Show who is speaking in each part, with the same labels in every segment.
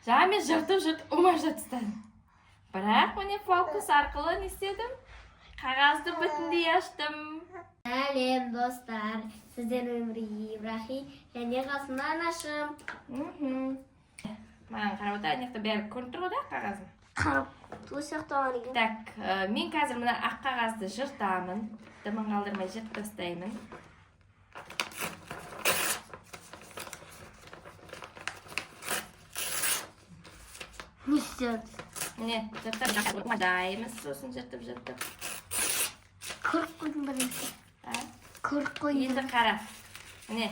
Speaker 1: Жаңа мен жыртып умаждап тастадым. Бірақ міне фокус арқылы не істедім? Қағазды бүтіндей аштым.
Speaker 2: Сәлем достар, сізден өмірі Ибрахим және қасымда анашым.
Speaker 1: Маған қарап отыр, ана жақта бәрі көрініп тұр ғой да қағазым.
Speaker 2: Қарап, сол сияқтаған екен.
Speaker 1: Так, мен қазір мына ақ қағазды жыртамын. Дымын қалдырмай жыртып тастаймын.
Speaker 2: Не істедіңіз?
Speaker 1: Міне, жыртып дайымыз, сосын жыртып.
Speaker 2: Көріп қойдың бірінші. Көріп
Speaker 1: Енді
Speaker 2: қойдың.
Speaker 1: қара. Міне,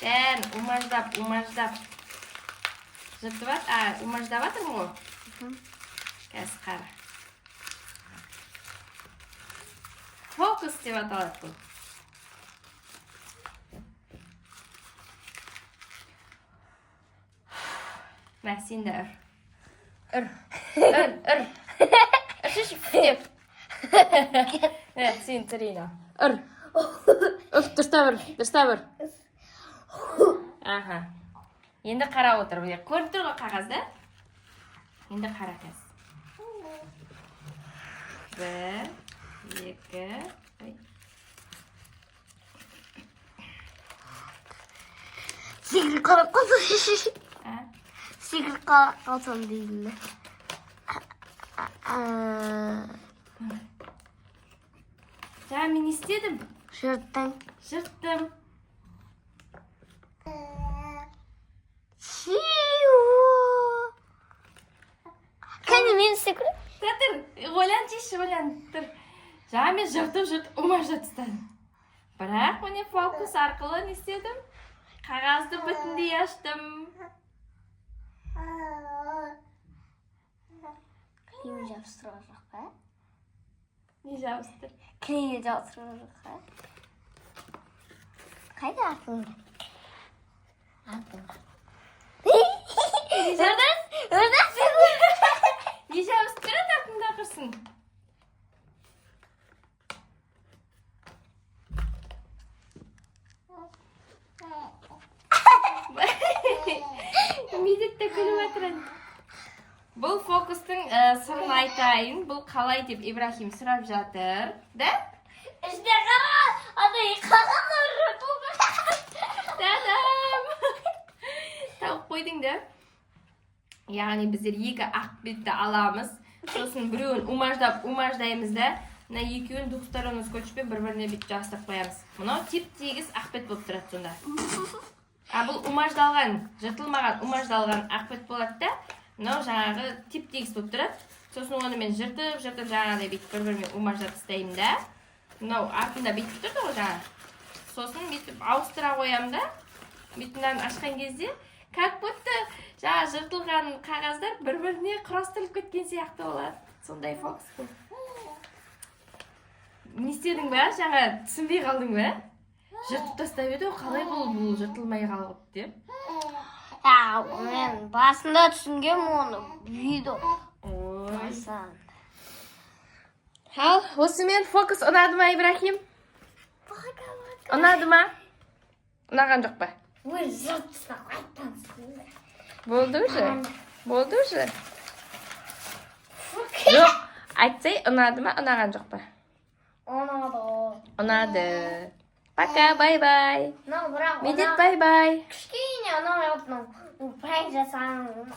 Speaker 1: бәрін умаждап. Жыртып умаждап атырмын ғой. Қазір қара. Фокус деп аталады бұл. Мә, сен де үр. Үр. Шешіп деп. Сен тұрейін. Үр. Дұрыста бір. Аха. Енді қара отыр. Көріп тұр ғой қағазда. Енді қара қазір. 1, 2,
Speaker 2: Секіріп қарап қалсам деймін.
Speaker 1: Жаңа мен істедім.
Speaker 2: Жырттың.
Speaker 1: Жырттым.
Speaker 2: Кәне мен секіріп?
Speaker 1: Тұр, ойлан жеші, ойлан. Тұр. Жаңа мен жыртып умаждап тастадым. Бірақ міне фокус арқылы не істедім? Қағазды бүтіндей аштым.
Speaker 2: Клейм жабыстыруға жоқ па?
Speaker 1: Не жабыстыр?
Speaker 2: Клейм жабыстыруға жоқ па? Қайда артың? Үрдәс!
Speaker 1: Не жабыстыр атақында қырсын? Медетті күліп атырын. Бұл фокустың сырын айтайын. Бұл қалай деп Ибрахим сұрап жатыр. Да?
Speaker 2: Іште қара! Адай қағаз ұрып
Speaker 1: Тадам! Тауып қойдың да? Яғни біздер екі ақ бетті аламыз. Сосын біреуін умаждаймыз да. Мына екеуін двухсторонний скотчпен бір-біріне бүйтіп жастырып қоямыз. Мынау теп-тегіс ақ бет болып тұрады сонда. Бұл умаждалған, жыртылмаған умаждалған ақ бет болады да. Мынау жаңағы теп-тегіс болып тұрады. Сосын оны мен жыртып жаңағыдай бүйтіп бір-бірімен умаждап тастаймын да. Мынау артында бүйтіп тұрды ғой жаңа. Сосын бүйтіп ауыстыра қоямын да. Бүйтіп мынаны ашқан кезде как будто жаңа жыртылған қағаздар бір-біріне құрастырылып кеткен сияқты болады. Сондай фокус бұл. Не істедің бе? Жаңа түсінбей қалдың ба? Жыртып тастап еді, қалай бұл жыртылмай қалып деп?
Speaker 2: Мен басында түсінгем оны видео.
Speaker 1: Ал, осымен фокус ұнады ма, Ибрахим? Ұнады ма? Ұнаған жоқ па?
Speaker 2: Ой, жыртыста қайттан түсінді.
Speaker 1: Болды уже? Жоқ, айтсай, ұнады ма, ұнаған жоқ па? Ұнады. Пока, бай-бай. Медет, бай-бай.
Speaker 2: Кішкене анау яптың. Пәк жасаның.